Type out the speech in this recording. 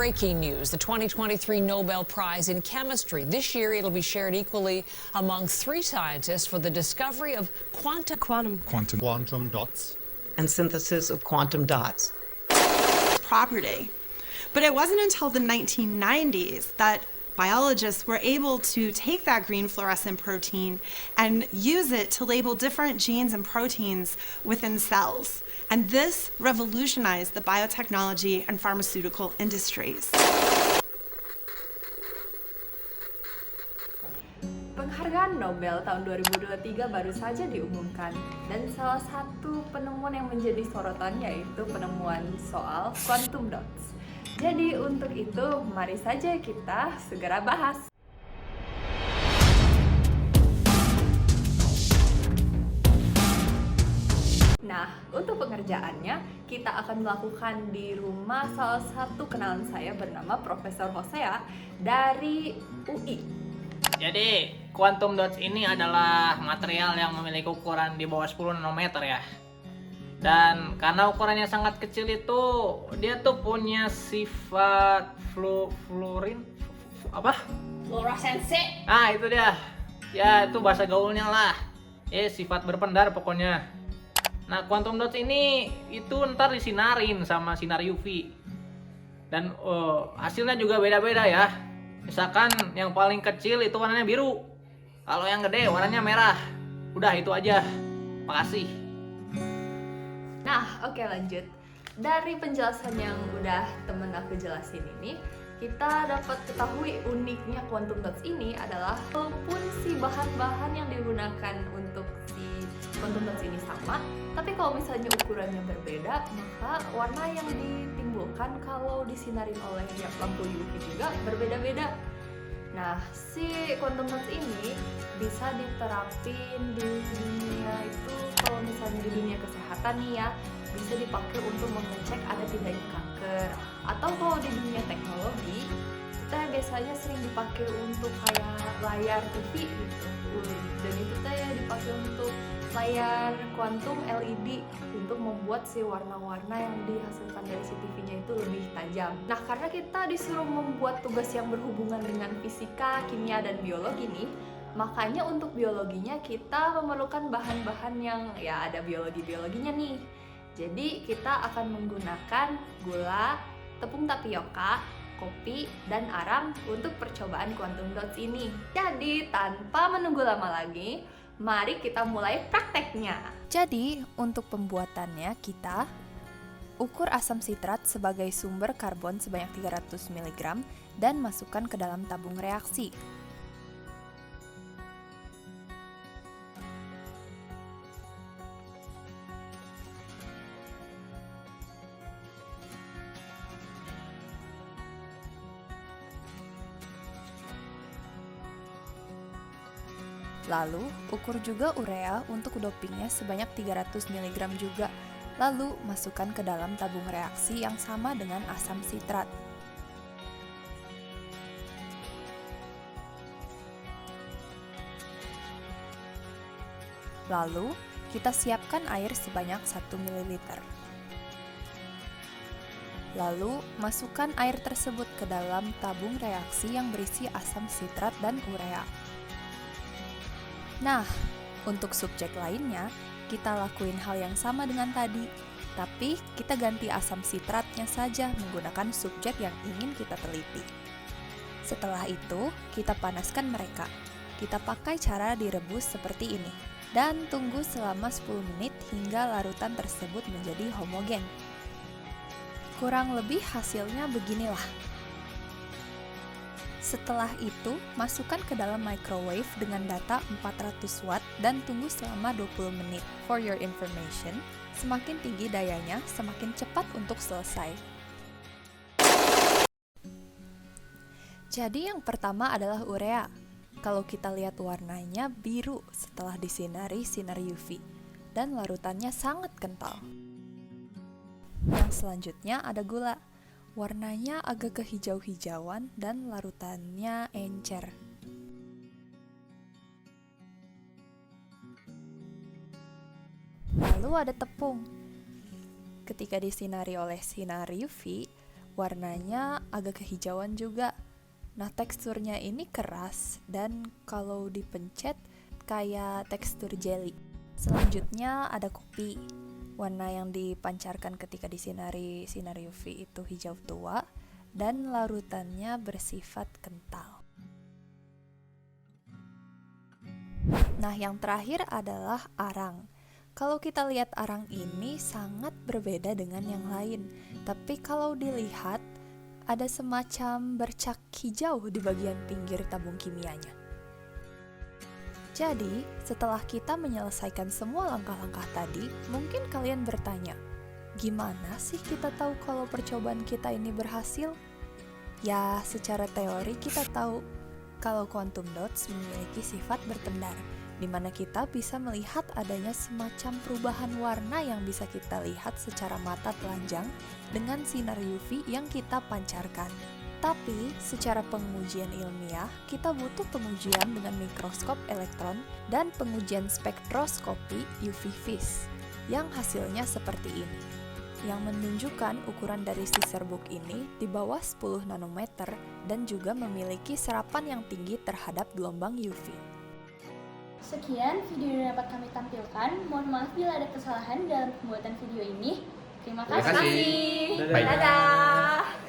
breaking news. The 2023 Nobel Prize in Chemistry. This year, it'll be shared equally among 3 scientists for the discovery of quantum dots, and synthesis of quantum dots. Property. But it wasn't until the 1990s that biologists were able to take that green fluorescent protein and use it to label different genes and proteins within cells. And this revolutionized the biotechnology and pharmaceutical industries. Penghargaan Nobel tahun 2023 baru saja diumumkan, dan salah satu penemuan yang menjadi sorotan yaitu penemuan soal quantum dots. Jadi untuk itu, mari saja kita segera bahas. Nah, untuk pengerjaannya, kita akan melakukan di rumah salah satu kenalan saya bernama Profesor Hosea dari UI. Jadi, quantum dots ini adalah material yang memiliki ukuran di bawah 10 nanometer ya. Dan karena ukurannya sangat kecil itu, dia tuh punya sifat Fluoresensi. Ah, itu dia. Ya, itu bahasa gaulnya lah. Sifat berpendar pokoknya. Nah, quantum dots ini itu ntar disinarin sama sinar UV. Dan hasilnya juga beda-beda ya. Misalkan yang paling kecil itu warnanya biru. Kalau yang gede warnanya merah. Udah itu aja. Makasih. Nah, oke lanjut. Dari penjelasan yang udah temen aku jelasin ini, kita dapat ketahui uniknya quantum dots ini adalah walaupun si bahan-bahan yang digunakan untuk si quantum dots ini sama, tapi kalau misalnya ukurannya berbeda, maka warna yang ditimbulkan kalau disinarin oleh lampu UV juga berbeda-beda. Nah, si quantum dots ini bisa diterapin di dunia itu, kalau misalnya di dunia kesehatan nih ya, bisa dipakai untuk mengecek ada tidaknya kanker. Atau kalau di dunia teknologi, kita biasanya sering dipakai untuk kayak layar TV gitu. Dan itu dipakai untuk layar kuantum LED untuk membuat si warna-warna yang dihasilkan dari si TV-nya itu lebih tajam. Nah, karena kita disuruh membuat tugas yang berhubungan dengan fisika, kimia, dan biologi nih, makanya untuk biologinya kita memerlukan bahan-bahan yang ya ada biologinya nih. Jadi kita akan menggunakan gula, tepung tapioka, kopi, dan arang untuk percobaan quantum dots ini. Jadi tanpa menunggu lama lagi, mari kita mulai prakteknya. Jadi, untuk pembuatannya kita ukur asam sitrat sebagai sumber karbon sebanyak 300 mg dan masukkan ke dalam tabung reaksi. Lalu, ukur juga urea untuk dopingnya sebanyak 300 mg juga. Lalu, masukkan ke dalam tabung reaksi yang sama dengan asam sitrat. Lalu, kita siapkan air sebanyak 1 ml. Lalu, masukkan air tersebut ke dalam tabung reaksi yang berisi asam sitrat dan urea. Nah, untuk subjek lainnya, kita lakuin hal yang sama dengan tadi, tapi kita ganti asam sitratnya saja menggunakan subjek yang ingin kita teliti. Setelah itu, kita panaskan mereka. Kita pakai cara direbus seperti ini, dan tunggu selama 10 menit hingga larutan tersebut menjadi homogen. Kurang lebih hasilnya beginilah. Setelah itu, masukkan ke dalam microwave dengan data 400 watt dan tunggu selama 20 menit. For your information, semakin tinggi dayanya, semakin cepat untuk selesai. Jadi yang pertama adalah urea. Kalau kita lihat warnanya biru setelah disinari sinar UV, dan larutannya sangat kental. Yang selanjutnya ada gula. Warnanya agak kehijau-hijauan dan larutannya encer. Lalu ada tepung. Ketika disinari oleh sinar UV, Warnanya agak kehijauan juga. Nah, teksturnya ini keras dan kalau dipencet kayak tekstur jelly. Selanjutnya ada kopi. Warna yang dipancarkan ketika disinari sinar UV itu hijau tua dan larutannya bersifat kental. Nah, yang terakhir adalah arang. Kalau kita lihat arang ini sangat berbeda dengan yang lain, tapi kalau dilihat ada semacam bercak hijau di bagian pinggir tabung kimianya. Jadi, setelah kita menyelesaikan semua langkah-langkah tadi, mungkin kalian bertanya, gimana sih kita tahu kalau percobaan kita ini berhasil? Ya, secara teori kita tahu kalau quantum dots memiliki sifat berpendar, di mana kita bisa melihat adanya semacam perubahan warna yang bisa kita lihat secara mata telanjang dengan sinar UV yang kita pancarkan. Tapi, secara pengujian ilmiah, kita butuh pengujian dengan mikroskop elektron dan pengujian spektroskopi UV vis, yang hasilnya seperti ini, yang menunjukkan ukuran dari si serbuk ini di bawah 10 nanometer dan juga memiliki serapan yang tinggi terhadap gelombang UV. Sekian video yang dapat kami tampilkan. Mohon maaf bila ada kesalahan dalam pembuatan video ini. Terima kasih. Dadah.